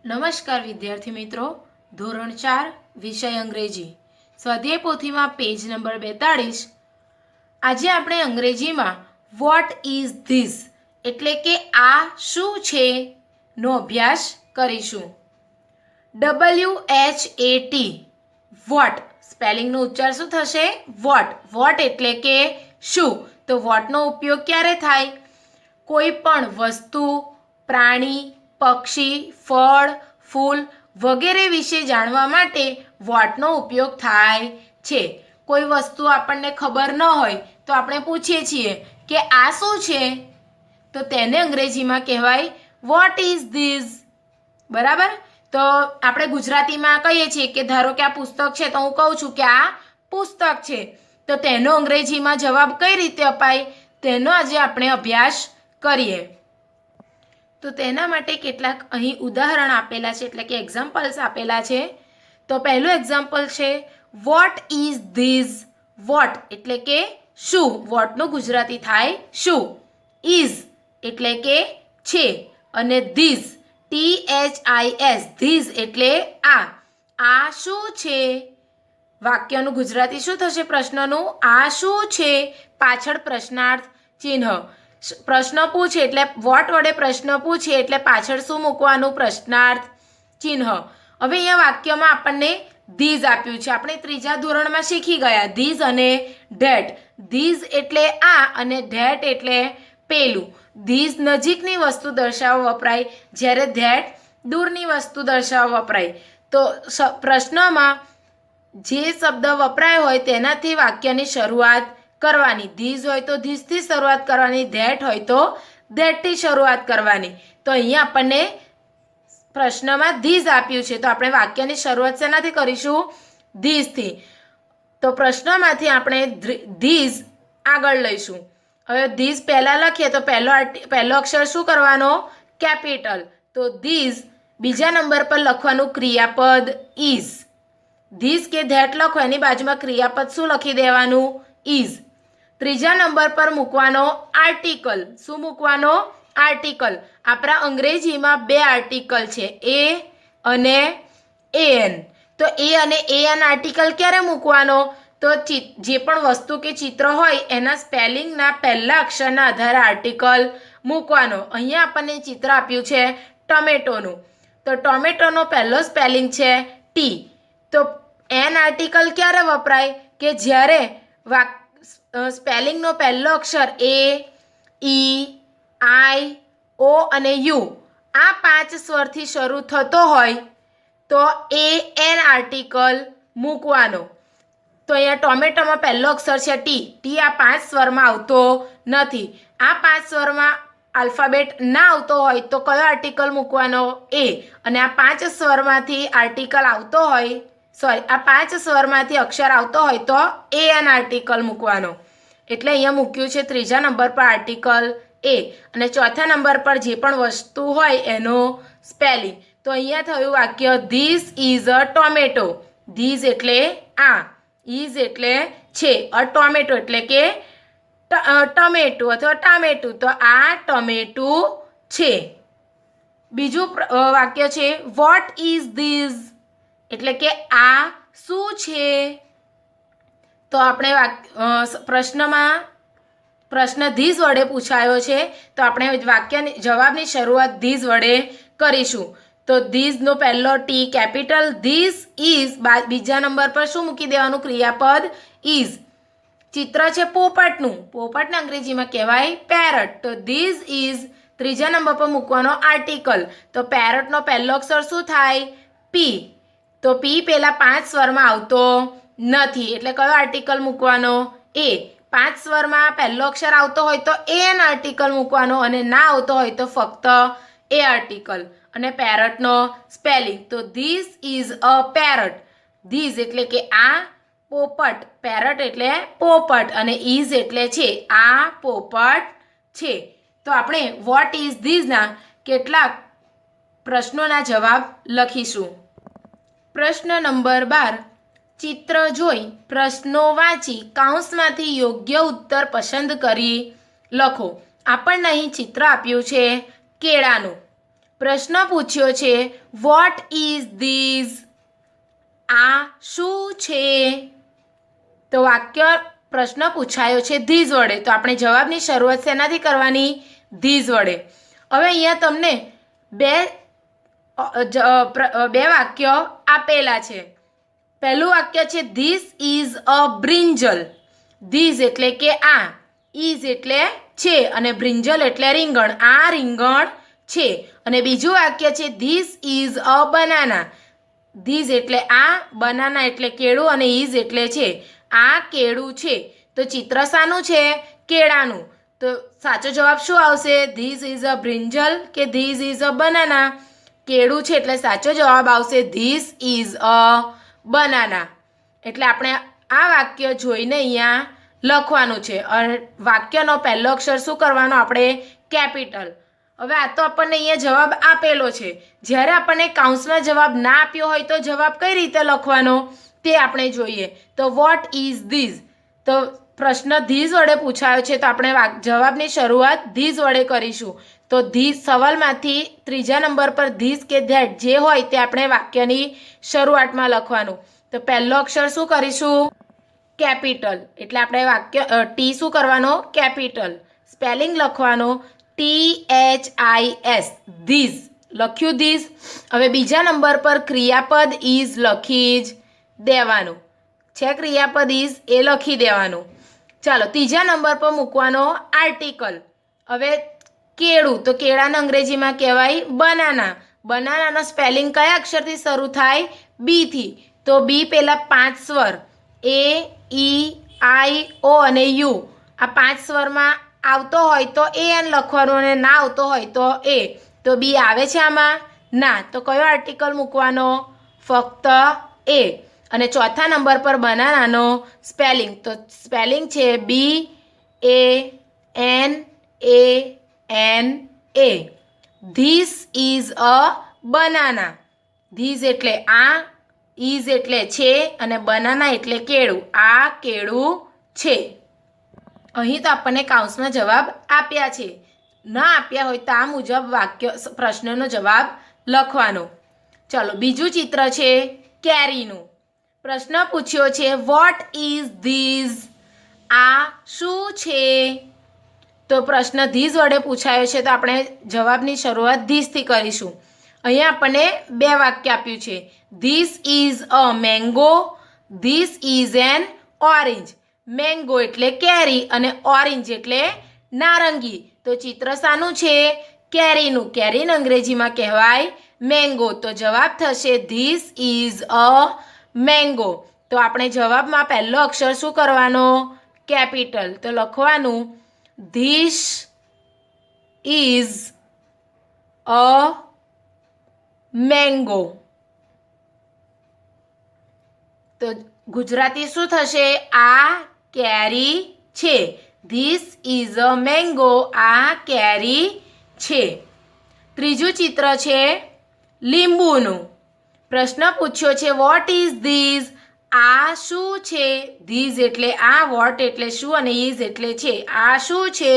નમસ્કાર વિદ્યાર્થી મિત્રો, ધોરણ 4 વિષય અંગ્રેજી સ્વાધ્યાય પોથીમાં પેજ નંબર 42। આજે આપણે અંગ્રેજીમાં વોટ ઇઝ ધીસ એટલે કે આ શું છે નો અભ્યાસ કરીશું। WHAT વોટ સ્પેલિંગનો ઉચ્ચાર શું થશે? વોટ। વોટ એટલે કે શું। તો વોટનો ઉપયોગ ક્યારે થાય? કોઈ પણ વસ્તુ, પ્રાણી, પક્ષી, ફળ, ફૂલ વગેરે વિશે જાણવા માટે વોટનો ઉપયોગ થાય છે। કોઈ વસ્તુ આપણને ખબર ન હોય તો આપણે પૂછીએ છીએ કે આ શું છે, તો તેને અંગ્રેજીમાં કહેવાય વોટ ઇઝ ધીસ। બરાબર? તો આપણે ગુજરાતીમાં કહીએ છીએ કે ધારો કે આ પુસ્તક છે તો હું કહું છું કે આ પુસ્તક છે, તો તેનો અંગ્રેજીમાં જવાબ કઈ રીતે અપાય તેનો આજે આપણે અભ્યાસ કરીએ। તો તેના માટે કેટલાક અહીં ઉદાહરણ આપેલા છે એટલે કે એક્ઝામ્પલ્સ આપેલા છે। તો પહેલું એક્ઝામ્પલ છે વોટ ઇઝ ધીસ। વોટ એટલે કે શું, વોટનું ગુજરાતી થાય શું। ઇઝ એટલે કે છે અને ધીસ THIS ધીસ એટલે આ શું છે। વાક્યનું ગુજરાતી શું થશે પ્રશ્નનું? આ શું છે, પાછળ પ્રશ્નાર્થ ચિહ્ન। પ્રશ્ન પૂછે એટલે વોટ વડે પ્રશ્ન પૂછે એટલે પાછળ શું મૂકવાનું? પ્રશ્નાર્થ ચિહ્ન। હવે અહીંયા વાક્યમાં આપણને ધીસ આપ્યું છે, આપણે ત્રીજા ધોરણમાં શીખી ગયા ધીસ અને ધેટ। ધીસ એટલે આ અને ધેટ એટલે પેલું। ધીસ નજીકની વસ્તુ દર્શાવવા વપરાય, જ્યારે ધેટ દૂરની વસ્તુ દર્શાવવા વપરાય। તો પ્રશ્નમાં જે શબ્દ વપરાય હોય તેનાથી વાક્યની શરૂઆત કરવાની। ધીસ હોય તો ધીસથી શરૂઆત કરવાની, ધેટ હોય તો ધેટથી શરૂઆત કરવાની। તો અહીંયા આપણને પ્રશ્નમાં ધીસ આપ્યું છે તો આપણે વાક્યની શરૂઆત શેનાથી કરીશું? ધીસથી। તો પ્રશ્નમાંથી આપણે ધીસ આગળ લઈશું। હવે ધીસ પહેલા લખીએ તો પહેલો અક્ષર શું કરવાનો? કેપિટલ। તો ધીસ। બીજા નંબર પર લખવાનું ક્રિયાપદ ઇઝ। ધીસ કે ધેટ લખો એની બાજુમાં ક્રિયાપદ શું લખી દેવાનું? ઇઝ। ત્રીજા નંબર પર મૂકવાનો આર્ટિકલ। શું મૂકવાનો? આર્ટિકલ। આપણા અંગ્રેજીમાં બે આર્ટિકલ છે, એ અને એન। તો એ અને એન આર્ટિકલ ક્યારે મૂકવાનો? તો જે પણ વસ્તુ કે ચિત્ર હોય એના સ્પેલિંગના પહેલા અક્ષરના આધારે આર્ટિકલ મૂકવાનો। અહીંયા આપણને ચિત્ર આપ્યું છે ટમેટોનું, તો ટોમેટોનો પહેલો સ્પેલિંગ છે ટી। તો એન આર્ટિકલ ક્યારે વપરાય? કે જ્યારે સ્પેલિંગનો પહેલો અક્ષર એ, ઈ, આઈ, ઓ અને યુ આ 5 સ્વરથી શરૂ થતો હોય તો એ એન આર્ટિકલ મૂકવાનો। તો અહીંયા ટોમેટોમાં પહેલો અક્ષર છે ટી। ટી આ 5 સ્વરમાં આવતો નથી। આ 5 સ્વરમાં આલ્ફાબેટ ના આવતો હોય તો કયો આર્ટિકલ મૂકવાનો? એ। અને આ 5 સ્વરમાંથી આર્ટિકલ આવતો હોય, આ 5 સ્વરમાંથી અક્ષર આવતો હોય તો એ એન આર્ટિકલ મૂકવાનો। એટલે અહીંયા મૂક્યું છે ત્રીજા નંબર પર આર્ટિકલ એ, અને ચોથા નંબર પર જે પણ વસ્તુ હોય એનો સ્પેલિંગ। તો અહીંયા થયું વાક્ય this is a tomato. This એટલે આ, ઇઝ એટલે છે, અ ટોમેટો એટલે કે ટમેટું અથવા ટામેટું, તો આ ટમેટું છે। બીજું વાક્ય છે વોટ ઇઝ ધીસ એટલે કે આ શું છે। તો આપણે પ્રશ્ન ધીસ વડે પૂછાયો છે તો આપણે વાક્યની જવાબની શરૂઆત ધીસ વડે કરીશું। તો ધીસનો પહેલો ટી કેપિટલ, ધીસ ઇઝ, બીજા નંબર પર શું મૂકી દેવાનું? ક્રિયાપદ ઇઝ। ચિત્ર છે પોપટનું, પોપટને અંગ્રેજીમાં કહેવાય પેરટ। તો ધીસ ઇઝ ત્રીજા નંબર પર મૂકવાનો આર્ટિકલ। તો પેરટનો પહેલો અક્ષર શું થાય? પી। તો પી પેલા 5 સ્વરમાં આવતો નથી એટલે કયો આર્ટિકલ મૂકવાનો? એ। 5 સ્વરમાં પહેલો અક્ષર આવતો હોય તો એન આર્ટિકલ મૂકવાનો અને ના આવતો હોય તો ફક્ત એ આર્ટિકલ। અને પેરટનો સ્પેલિંગ તો this is a parrot. This એટલે કે આ, પોપટ, પેરટ એટલે પોપટ અને ઇઝ એટલે છે, આ પોપટ છે। તો આપણે વોટ ઇઝ ધીસના કેટલાક પ્રશ્નોના જવાબ લખીશું। પ્રશ્ન નંબર 12, ચિત્ર જોઈ પ્રશ્નો વાંચી કૌંસમાંથી યોગ્ય ઉત્તર પસંદ કરી લખો। આપણને અહીં ચિત્ર આપ્યું છે કેળાનું। પ્રશ્ન પૂછ્યો છે વોટ ઇઝ ધીઝ, આ શું છે? તો વાક્ય પ્રશ્ન પૂછાયો છે ધીઝ વડે, તો આપણે જવાબની શરૂઆત શેનાથી કરવાની? ધીઝ વડે. હવે અહીંયા તમને બે વાક્ય આપેલા છે. પહેલું વાક્ય છે this is a brinjal. These એટલે કે આ, ઇઝ એટલે છે અને બ્રિંજલ એટલે રીંગણ, આ રીંગણ છે. અને બીજું વાક્ય છે this is a banana. These એટલે આ, બનાના એટલે કેળું અને ઇઝ એટલે છે, આ કેળું છે. તો ચિત્ર શાનું છે? કેળાનું. તો સાચો જવાબ શું આવશે? ધીઝ ઇઝ અ બ્રિંજલ કે ધીઝ ઇઝ અ બનાના? કેળું છે એટલે સાચો જવાબ આવશે ધીસ ઇઝ અ બનાના. એટલે આપણે આ વાક્ય જોઈને અહીંયા લખવાનું છે. વાક્યનો પહેલો અક્ષર શું કરવાનો? આપણે કેપિટલ. હવે આ તો આપણને અહીંયા જવાબ આપેલો છે. જ્યારે આપણને કાઉન્સમાં જવાબ ના આપ્યો હોય તો જવાબ કઈ રીતે લખવાનો તે આપણે જોઈએ. તો વોટ ઇઝ ધીઝ? તો પ્રશ્ન ધીઝ વડે પૂછાયો છે તો આપણે જવાબની શરૂઆત ધીઝ વડે કરીશું. તો ધીઝ સવાલમાંથી ત્રીજા નંબર પર ધીઝ કે ધેટ જે હોય તે આપણે વાક્યની શરૂઆતમાં લખવાનું. તો પહેલો અક્ષર શું કરીશું? કેપિટલ. એટલે આપણે વાક્ય ટી શું કરવાનો? કેપિટલ. સ્પેલિંગ લખવાનો THIS, ધીઝ. લખ્યું ધીઝ. હવે બીજા નંબર પર ક્રિયાપદ ઇઝ લખી જ દેવાનું છે. ક્રિયાપદ ઇઝ એ લખી દેવાનું. ચાલો ત્રીજા નંબર પર મૂકવાનો આર્ટિકલ. હવે કેળું, તો કેળાને અંગ્રેજીમાં કહેવાય બનાના. બનાનાનો સ્પેલિંગ કયા અક્ષરથી શરૂ થાય? બી થી. તો બી પેલા 5 સ્વર A, E, I, O અને U, આ 5 સ્વરમાં આવતો હોય તો AN લખવાનું અને ના આવતો હોય તો A. તો બી આવે છે આમાં? ના. તો કયો આર્ટિકલ મૂકવાનો? ફક્ત A. અને ચોથા નંબર પર બનાનાનો સ્પેલિંગ. તો સ્પેલિંગ છે BANANA. This is a banana. These એટલે આ, ઇઝ એટલે છે અને બનાના એટલે કેળું, આ કેળું છે. અહીં તો આપણને કાઉન્સમાં જવાબ આપ્યા છે. ન આપ્યા હોય તો આ મુજબ વાક્ય પ્રશ્નનો જવાબ લખવાનો. ચલો બીજું ચિત્ર છે કેરીનું. પ્રશ્ન પૂછ્યો છે વોટ ઇઝ ધીઝ, આ શું છે? તો પ્રશ્ન ધીઝ વડે પૂછાયો છે તો આપણે જવાબની શરૂઆત ધીઝથી કરીશું. અહીંયા આપણને બે વાક્ય આપ્યું છે. This is a mango, this is an orange. Mango એટલે કેરી અને ઓરેન્જ એટલે નારંગી. તો ચિત્ર શાનું છે? કેરીનું. કેરીને અંગ્રેજીમાં કહેવાય મેંગો. તો જવાબ થશે ધીસ ઇઝ અ મેંગો. તો આપણે જવાબમાં પહેલો અક્ષર શું કરવાનો? કેપિટલ. તો લખવાનું ધીસ ઇઝ અ મેંગો. તો ગુજરાતી શું થશે? આ કેરી છે. ધીસ ઇઝ અ મેંગો, આ કેરી છે. ત્રીજું ચિત્ર છે લીંબુનું. પ્રશ્ન પૂછ્યો છે વોટ ઇઝ ધીઝ, આ શું છે? ધીઝ એટલે આ, વોટ એટલે શું અને ઇઝ એટલે છે, આ શું છે?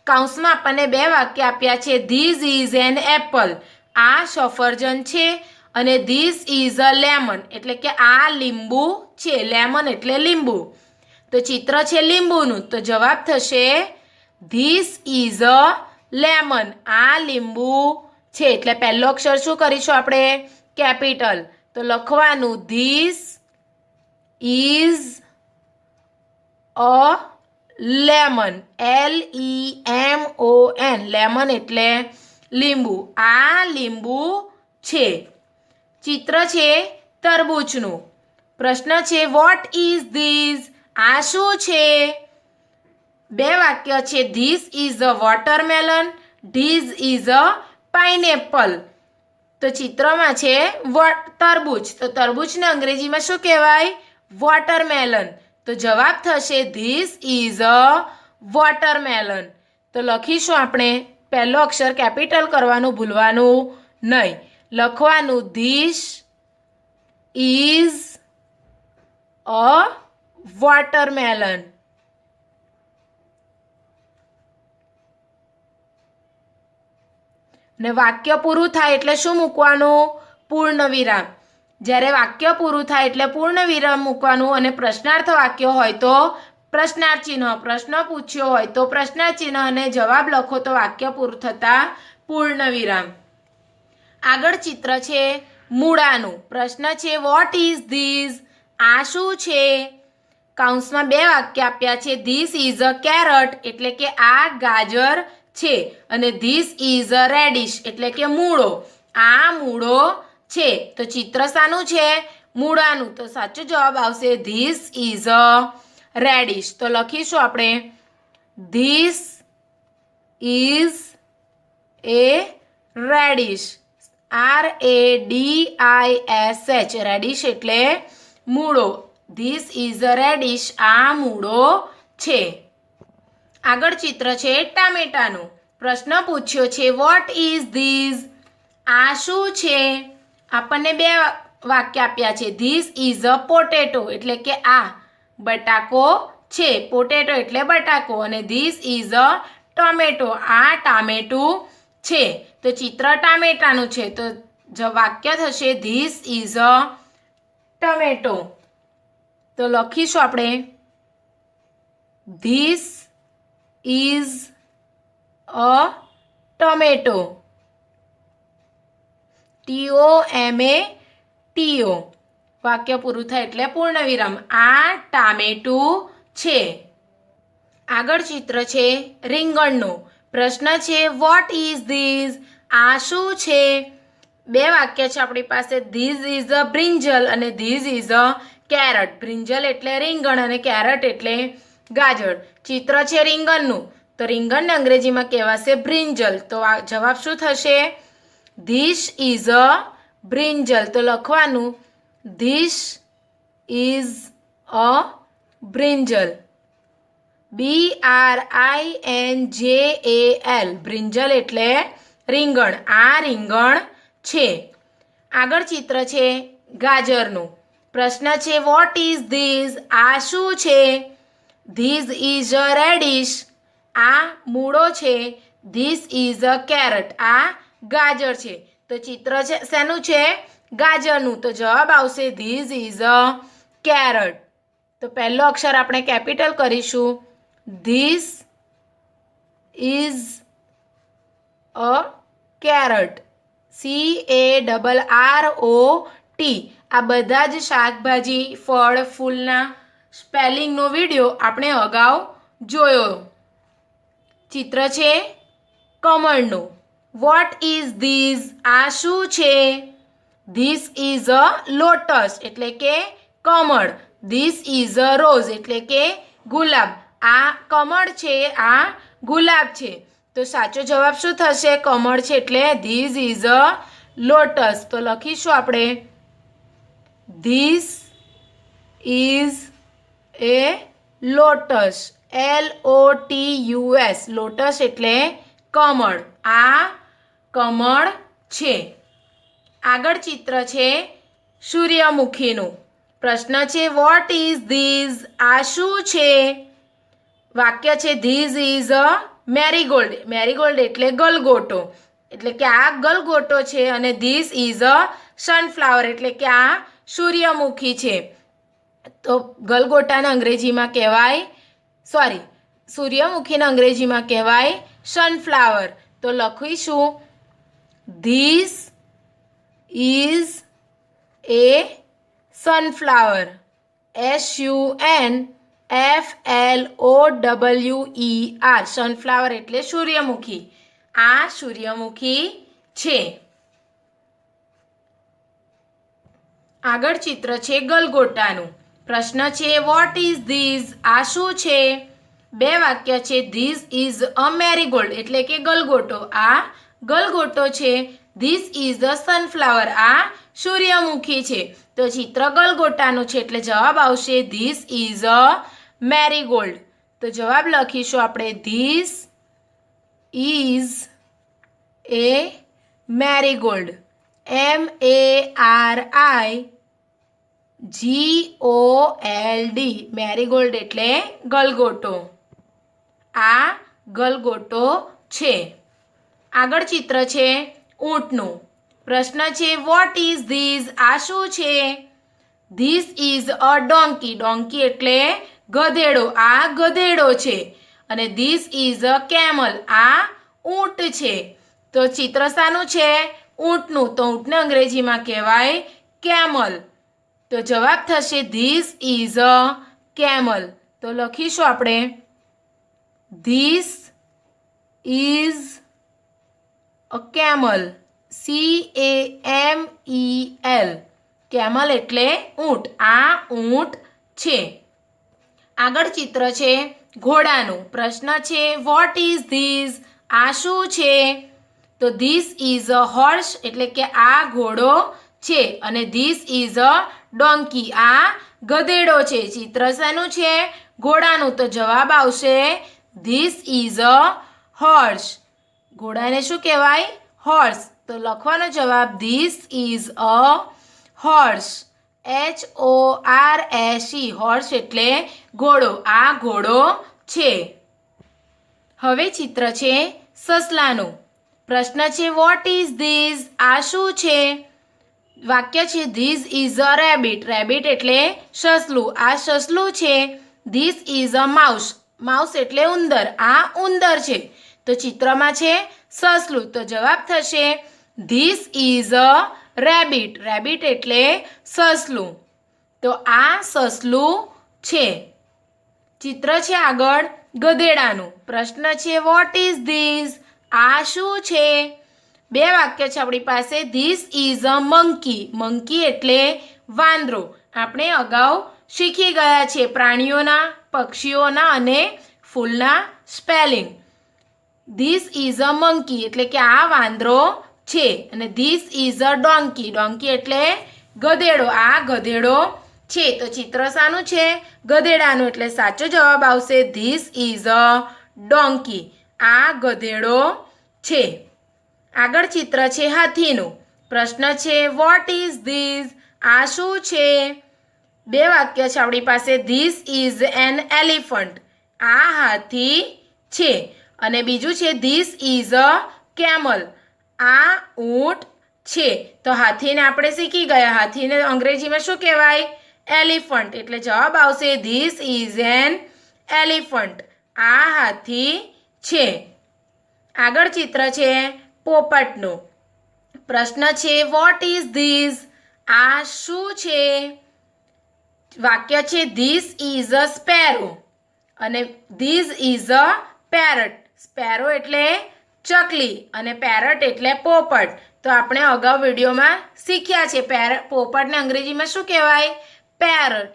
કાઉન્સમાં આપણને બે વાક્ય આપ્યા છે. ધીઝ ઇઝ એન એપલ, આ સફરજન છે અને ધીસ ઇઝ અ લેમન એટલે કે આ લીંબુ છે. લેમન એટલે લીંબુ. તો ચિત્ર છે લીંબુનું. તો જવાબ થશે ધીસ ઇઝ અ લેમન, આ લીંબુ છે. એટલે પહેલો અક્ષર શું કરીશું આપણે? કેપિટલ. તો લખવાનું this is a lemon, LEMON. Lemon એટલે લીંબુ, આ લીંબુ છે. ચિત્ર છે તરબૂચનું. પ્રશ્ન છે વોટ ઇઝ ધીઝ, આ શું છે? બે વાક્ય છે. This is a watermelon, this is a pineapple. તો ચિત્રમાં છે તરબૂચ. તો તરબૂચને અંગ્રેજીમાં શું કહેવાય? વોટરમેલન. તો જવાબ થશે ધીસ ઇઝ અ વોટરમેલન. તો લખીશું આપણે પહેલો અક્ષર કેપિટલ કરવાનું ભૂલવાનું નહીં. લખવાનું ધીસ ઇઝ અ વોટરમેલન. અને વાક્ય પૂરું થાય એટલે શું મૂકવાનું? પૂર્ણ વિરામ. જ્યારે વાક્ય પૂરું થાય એટલે પૂર્ણ વિરામ મૂકવાનું અને પ્રશ્નાર્થ વાક્ય હોય તો પ્રશ્નાર્થ ચિહ્ન, પ્રશ્ન પૂછ્યો હોય તો પ્રશ્નાર્થ ચિહ્ન અને જવાબ લખો તો વાક્ય પૂરું થતા પૂર્ણ વિરામ. આગળ ચિત્ર છે મૂળાનું. પ્રશ્ન છે વોટ ઇઝ ધીસ? આ શું છે? કૌંસમાં બે વાક્ય આપ્યા છે. ધીસ ઇઝ અ કેરટ એટલે કે આ ગાજર છે અને ધીસ ઇઝ અ રેડિશ એટલે કે મૂળો. આ મૂળો છે. તો ચિત્ર શાનું છે? મૂળાનું. તો સાચો જવાબ આવશે ધીસ ઇઝ અ રેડિશ. તો લખીશું આપણે this is A reddish. RADISH reddish એટલે મૂળો. ધીસ ઇઝ અ રેડિશ આ મૂળો છે. આગળ ચિત્ર છે ટામેટાનું. પ્રશ્ન પૂછ્યો છે વોટ ઇઝ ધીસ? આ શું છે? આપણને બે વાક્ય આપ્યા છે. ધીસ ઇઝ અ પોટેટો એટલે કે આ બટાકો છે. પોટેટો એટલે બટાકો અને ધીસ ઇઝ અ ટોમેટો આ ટામેટું છે. તો ચિત્ર ટામેટાનું છે તો વાક્ય થશે ધીસ ઇઝ અ ટમેટો. તો લખીશું આપણે this is a tomato. TOMATO. વાક્ય પૂરું થાય એટલે પૂર્ણ વિરામ. આ ટામેટું છે. આગળ ચિત્ર છે રીંગણનું. પ્રશ્ન છે વોટ ઇઝ ધીસ? આ શું છે? બે વાક્ય છે આપણી પાસે. ધીસ ઇઝ અ બ્રિંજલ અને this is a carrot. Brinjal એટલે રીંગણ અને કેરટ એટલે ગાજર. ચિત્ર છે રીંગણનું તો રીંગણને અંગ્રેજીમાં કહેવાશે બ્રિંજલ. તો આ જવાબ શું થશે? This is a brinjal. તો લખવાનું this is a brinjal. BRINJAL brinjal એટલે રીંગણ. આ રીંગણ છે. આગળ ચિત્ર છે ગાજરનું. પ્રશ્ન છે વોટ ઇઝ ધીસ? આ શું છે? ધીસ ઇઝ અ રેડિશ આ મૂળો છે. ધીસ ઇઝ અ કેરટ આ ગાજર છે. તો ચિત્ર છે શેનું છે? ગાજરનું. તો જવાબ આવશે ધીસ ઇઝ અ કેરટ. તો પહેલો અક્ષર આપણે કેપિટલ કરીશું. This is a carrot. CARROT. આ બધા જ શાકભાજી ફળ ફૂલના સ્પેલિંગનો વિડીયો આપણે અગાઉ જોયો. ચિત્ર છે કમળનું. What is this? આ શું છે? ધીસ ઇઝ અ લોટસ એટલે કે કમળ. ધીસ ઇઝ અ રોઝ એટલે કે ગુલાબ. આ કમળ છે આ ગુલાબ છે. તો સાચો જવાબ શું થશે? કમળ છે એટલે ધીસ ઇઝ અ લોટસ. તો લખીશું આપણે this is A lotus. LOTUS lotus એટલે કમળ. આ કમળ છે. આગળ ચિત્ર છે સૂર્યમુખીનું. પ્રશ્ન છે વોટ ઇઝ ધીસ? આ શું છે? વાક્ય છે this is a marigold. Marigold એટલે ગલગોટો એટલે કે આ ગલગોટો છે અને ધીસ ઇઝ અ સનફ્લાવર એટલે કે આ સૂર્યમુખી છે. તો ગલગોટાને અંગ્રેજીમાં કહેવાય સૂર્યમુખીને અંગ્રેજીમાં કહેવાય સનફ્લાવર. તો લખીશું this is A sunflower. SUNFLOWER sunflower એટલે સૂર્યમુખી. આ સૂર્યમુખી છે. આગળ ચિત્ર છે ગલગોટાનું. પ્રશ્ન છે વોટ ઇઝ ધીસ? આ શું છે? બે વાક્ય છે. ધીસ ઇઝ અ મેરીગોલ્ડ એટલે કે ગલગોટો. આ ગલગોટો છે. ધીસ ઇઝ અ સનફ્લાવર આ સૂર્યમુખી છે. તો ચિત્ર ગલગોટાનું છે એટલે જવાબ આવશે ધીસ ઇઝ અ મેરીગોલ્ડ. તો જવાબ લખીશું આપણે this is A marigold. MARIGOLD marigold એટલે ગલગોટો. આ ગલગોટો છે. આગળ ચિત્ર છે ઊંટનું. પ્રશ્ન છે વોટ ઇઝ ધીસ? આ શું છે? This is a donkey. Donkey એટલે ગધેડો. આ ગધેડો છે. અને ધીસ ઇઝ અ કેમલ. આ ઊંટ છે. તો ચિત્ર શાનું છે? ઊંટનું. તો ઊંટને અંગ્રેજીમાં કહેવાય કેમલ. તો જવાબ થશે ધીસ ઇઝ અ કેમલ. તો લખીશું આપણે this is a camel. CAMEL. Camel એટલે ઊંટ. આ ઊંટ છે. આગળ ચિત્ર છે ઘોડાનું. પ્રશ્ન છે વોટ ઇઝ ધીસ? આ શું છે? તો ધીસ ઇઝ અ હોર્સ એટલે કે આ ઘોડો છે. અને ધીસ ઇઝ અ ડોંકી. આ ગધેડો છે. ચિત્ર શાનું છે? ઘોડાનું. તો જવાબ આવશે ધીસ ઇઝ અ હોર્સ. ઘોડાને શું કહેવાય? હોર્સ. તો લખવાનો જવાબ this is a horse. HORSE. Horse એટલે ઘોડો. આ ઘોડો છે. હવે ચિત્ર છે સસલાનું. પ્રશ્ન છે વોટ ઇઝ ધીસ? આ શું છે? વાક્ય છે this is a rabbit. Rabbit એટલે સસલું. આ સસલું છે. This is a mouse. Mouse એટલે ઉંદર. આ ઉંદર છે. તો ચિત્રમાં છે સસલું. તો જવાબ થશે this is a rabbit. Rabbit એટલે સસલું. તો આ સસલું છે. ચિત્ર છે આગળ ગધેડાનું. પ્રશ્ન છે વોટ ઇઝ ધીસ? આ શું છે? બે વાક્ય છે આપણી પાસે. This is a monkey. Monkey એટલે વાંદરો. આપણે અગાઉ શીખી ગયા છે પ્રાણીઓના, પક્ષીઓના અને ફૂલના spelling. This is a monkey એટલે કે આ વાંદરો છે. અને this is a donkey. Donkey એટલે ગધેડો. આ ગધેડો છે. તો ચિત્ર શાનું છે? ગધેડાનું. એટલે સાચો જવાબ આવશે ધીસ ઇઝ અ ડોંકી. આ ગધેડો છે. આગળ ચિત્ર છે હાથીનું. પ્રશ્ન છે વોટ ઇઝ ધીસ? આ શું છે? બે વાક્ય છે આપણી પાસે. This is an elephant. આ હાથી છે. અને બીજું છે ધીસ ઇઝ અ કેમલ. આ ઊંટ છે. તો હાથીને આપણે શીખી ગયા. હાથીને અંગ્રેજીમાં શું કહેવાય? એલિફન્ટ. એટલે જવાબ આવશે ધીસ ઇઝ એન એલિફન્ટ. આ હાથી છે. આગળ ચિત્ર છે પોપટનું. પ્રશ્ન છે વોટ ઇઝ ધીસ? આ શું છે? વાક્ય છે ધીસ ઇઝ અ સ્પેરો. અને this is a parrot. Sparrow એટલે ચકલી અને પેરટ એટલે પોપટ. તો આપણે અગાઉ વિડીયોમાં શીખ્યા છે પોપટને અંગ્રેજીમાં શું કહેવાય? પેરટ.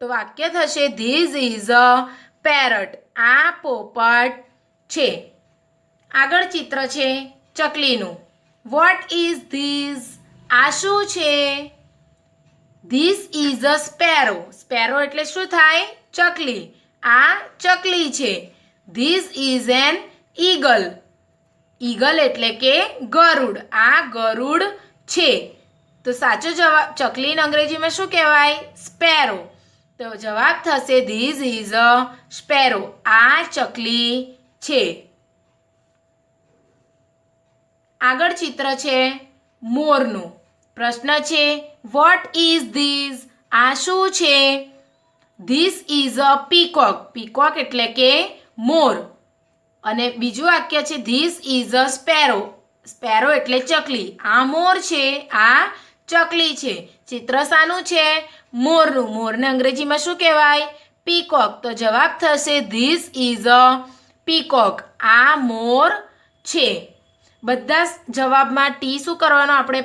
તો વાક્ય થશે ધીસ ઇઝ અ પેરટ. આ પોપટ છે. આગળ ચિત્ર છે ચકલીનું. What is this? આ શું છે? This is a sparrow. Sparrow એટલે શું થાય? ચકલી. આ ચકલી છે. This is an eagle. Eagle એટલે કે ગરુડ. આ ગરુડ છે. તો સાચો જવાબ ચકલીને અંગ્રેજીમાં શું કહેવાય? સ્પેરો. તો જવાબ થશે ધીસ ઇઝ અ સ્પેરો. આ ચકલી છે. આગળ ચિત્ર છે મોરનું. પ્રશ્ન છે વોટ ઇઝ ધીસ? આ શું છે? This is a peacock. Peacock એટલે કે મોર. અને બીજું વાક્ય છે this is a sparrow. Sparrow એટલે ચકલી. આ મોર છે. આ ચકલી છે. ચિત્ર શાનું છે? મોરનું. મોરને અંગ્રેજીમાં શું કહેવાય? પીકોક. તો જવાબ થશે ધીસ ઇઝ અ પીકોક. આ મોર છે. બધા જવાબમાં ટી શું કરવાનો? આપણે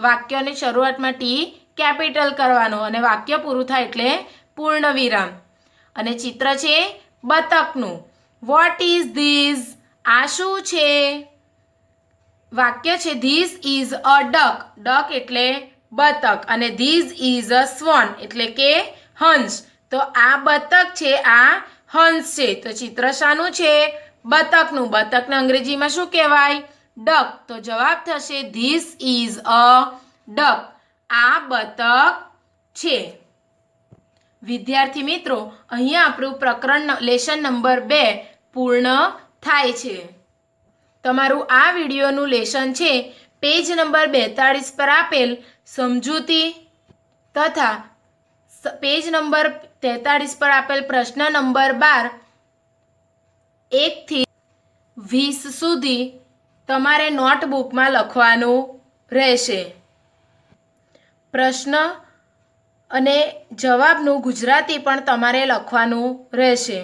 વાક્યની શરૂઆતમાં ટી કેપિટલ કરવાનો અને વાક્ય પૂરું થાય એટલે પૂર્ણ વિરામ. અને ચિત્ર છે બતકનું. What is this? આ શું છે? વાક્ય છે this is a duck. Duck એટલે બતક. અને ધીસ ઇઝ અ સ્વન એટલે કે હંસ. તો આ બતક છે. આ હંસ છે. તો ચિત્ર શાનું છે? બતકનું. બતકને અંગ્રેજીમાં શું કહેવાય? ડક. તો જવાબ થશે ધીસ ઇઝ અ ડક. આ બતક છે. વિદ્યાર્થી મિત્રો, અહીંયા આપણું પ્રકરણ લેસન નંબર 2 પૂર્ણ થાય છે. તમારું આ વિડીયોનું લેસન છે પેજ નંબર 42 પર આપેલ સમજૂતી તથા પેજ નંબર 43 પર આપેલ પ્રશ્ન નંબર 12 1 થી 20 સુધી તમારે નોટબુકમાં લખવાનું રહેશે. પ્રશ્ન અને જવાબનું ગુજરાતી પણ તમારે લખવાનું રહેશે.